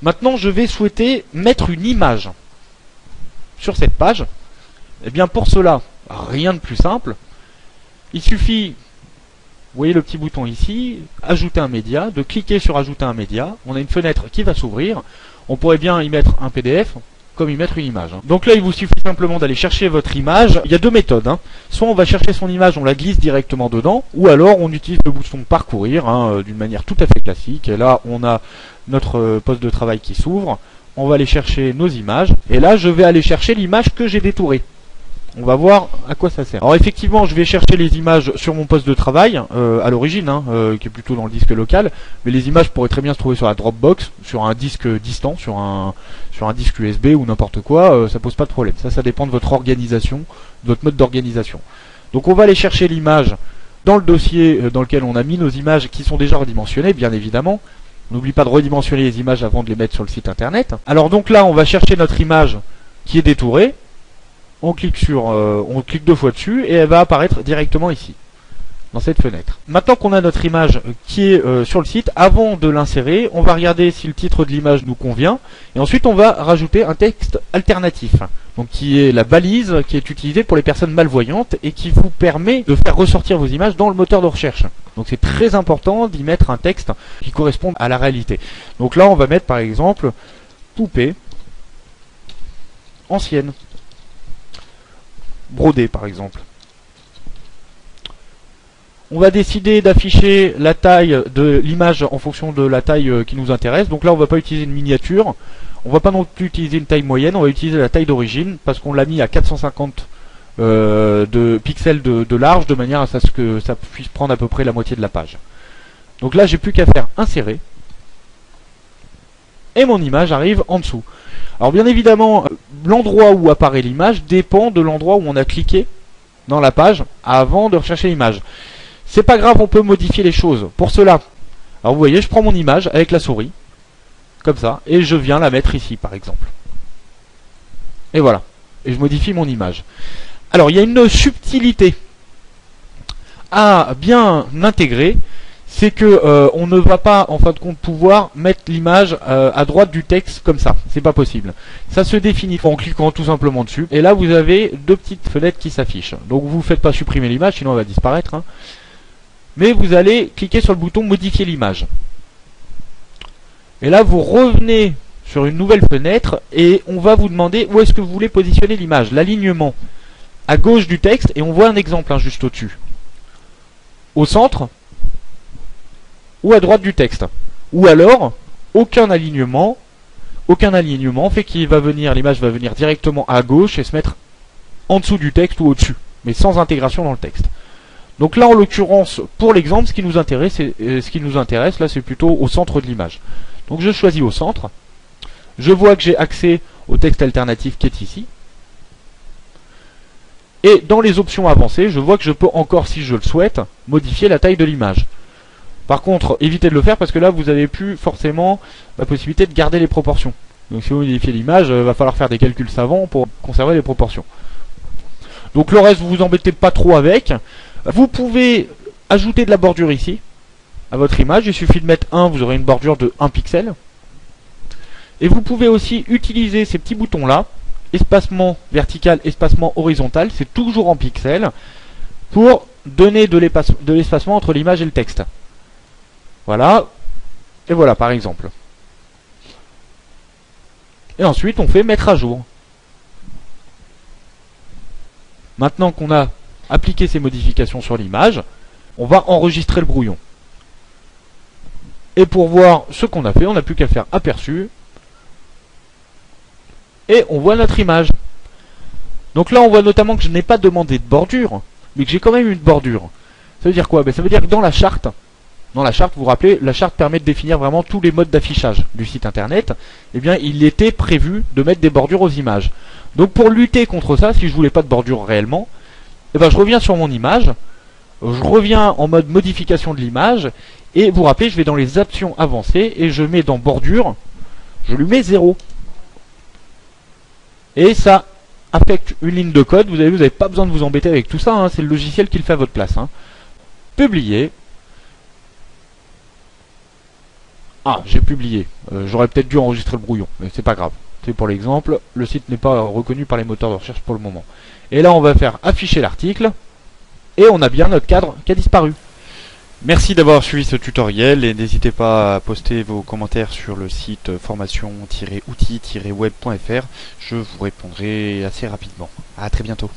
Maintenant, je vais souhaiter mettre une image sur cette page. Et bien pour cela, rien de plus simple. Il suffit, vous voyez le petit bouton ici, ajouter un média, de cliquer sur ajouter un média. On a une fenêtre qui va s'ouvrir. On pourrait bien y mettre un PDF, comme y mettre une image. Donc là, il vous suffit simplement d'aller chercher votre image. Il y a deux méthodes. Soit on va chercher son image, on la glisse directement dedans, ou alors on utilise le bouton parcourir, d'une manière tout à fait classique. Et là, on a notre poste de travail qui s'ouvre. On va aller chercher nos images. Et là, je vais aller chercher l'image que j'ai détourée. On va voir à quoi ça sert. Alors effectivement, je vais chercher les images sur mon poste de travail, à l'origine, qui est plutôt dans le disque local, mais les images pourraient très bien se trouver sur la Dropbox, sur un disque distant, sur un disque USB ou n'importe quoi, ça pose pas de problème. Ça dépend de votre organisation, de votre mode d'organisation. Donc on va aller chercher l'image dans le dossier dans lequel on a mis nos images qui sont déjà redimensionnées, bien évidemment. On n'oublie pas de redimensionner les images avant de les mettre sur le site internet. Alors donc là, on va chercher notre image qui est détourée. On clique deux fois dessus et elle va apparaître directement ici, dans cette fenêtre. Maintenant qu'on a notre image qui est sur le site, avant de l'insérer, on va regarder si le titre de l'image nous convient, et ensuite on va rajouter un texte alternatif, donc qui est la balise qui est utilisée pour les personnes malvoyantes et qui vous permet de faire ressortir vos images dans le moteur de recherche. Donc c'est très important d'y mettre un texte qui corresponde à la réalité. Donc là on va mettre par exemple poupée ancienne. Brodé par exemple. On va décider d'afficher la taille de l'image en fonction de la taille qui nous intéresse. Donc là on va pas utiliser une miniature, on va pas non plus utiliser une taille moyenne, on va utiliser la taille d'origine parce qu'on l'a mis à 450 de pixels de large, de manière à ce que ça puisse prendre à peu près la moitié de la page. Donc là j'ai plus qu'à faire insérer et mon image arrive en dessous. Alors bien évidemment, l'endroit où apparaît l'image dépend de l'endroit où on a cliqué dans la page avant de rechercher l'image. C'est pas grave, on peut modifier les choses. Pour cela, alors vous voyez, je prends mon image avec la souris, comme ça, et je viens la mettre ici par exemple. Et voilà, et je modifie mon image. Alors il y a une subtilité à bien intégrer, c'est que on ne va pas en fin de compte pouvoir mettre l'image à droite du texte comme ça, c'est pas possible. Ça se définit en cliquant tout simplement dessus, et là vous avez deux petites fenêtres qui s'affichent. Donc vous ne faites pas supprimer l'image, sinon elle va disparaître, mais vous allez cliquer sur le bouton modifier l'image. Et là vous revenez sur une nouvelle fenêtre, et on va vous demander où est-ce que vous voulez positionner l'image. L'alignement à gauche du texte, et on voit un exemple juste au-dessus. Au centre, ou à droite du texte, ou alors aucun alignement fait qu'il va venir, l'image va venir directement à gauche et se mettre en dessous du texte ou au-dessus, mais sans intégration dans le texte. Donc là en l'occurrence pour l'exemple, ce qui nous intéresse là, c'est plutôt au centre de l'image. Donc je choisis au centre, je vois que j'ai accès au texte alternatif qui est ici, et dans les options avancées, je vois que je peux encore, si je le souhaite, modifier la taille de l'image. Par contre, évitez de le faire parce que là, vous n'avez plus forcément la possibilité de garder les proportions. Donc si vous modifiez l'image, il va falloir faire des calculs savants pour conserver les proportions. Donc le reste, vous vous embêtez pas trop avec. Vous pouvez ajouter de la bordure ici, à votre image. Il suffit de mettre 1, vous aurez une bordure de 1 pixel. Et vous pouvez aussi utiliser ces petits boutons là, espacement vertical, espacement horizontal, c'est toujours en pixels, pour donner de l'espacement entre l'image et le texte. Voilà, et voilà par exemple. Et ensuite on fait mettre à jour. Maintenant qu'on a appliqué ces modifications sur l'image, on va enregistrer le brouillon. Et pour voir ce qu'on a fait, on n'a plus qu'à faire aperçu. Et on voit notre image. Donc là on voit notamment que je n'ai pas demandé de bordure, mais que j'ai quand même une bordure. Ça veut dire quoi? Ça veut dire que dans la charte, vous vous rappelez, la charte permet de définir vraiment tous les modes d'affichage du site internet. Eh bien, il était prévu de mettre des bordures aux images. Donc, pour lutter contre ça, si je voulais pas de bordure réellement, eh ben, je reviens sur mon image, je reviens en mode modification de l'image, et vous vous rappelez, je vais dans les options avancées, et je mets dans bordure, je lui mets 0. Et ça affecte une ligne de code. Vous n'avez pas besoin de vous embêter avec tout ça, c'est le logiciel qui le fait à votre place. Publier. Ah, j'ai publié. J'aurais peut-être dû enregistrer le brouillon, mais c'est pas grave. C'est pour l'exemple, le site n'est pas reconnu par les moteurs de recherche pour le moment. Et là, on va faire afficher l'article, et on a bien notre cadre qui a disparu. Merci d'avoir suivi ce tutoriel et n'hésitez pas à poster vos commentaires sur le site formation-outils-web.fr. Je vous répondrai assez rapidement. À très bientôt.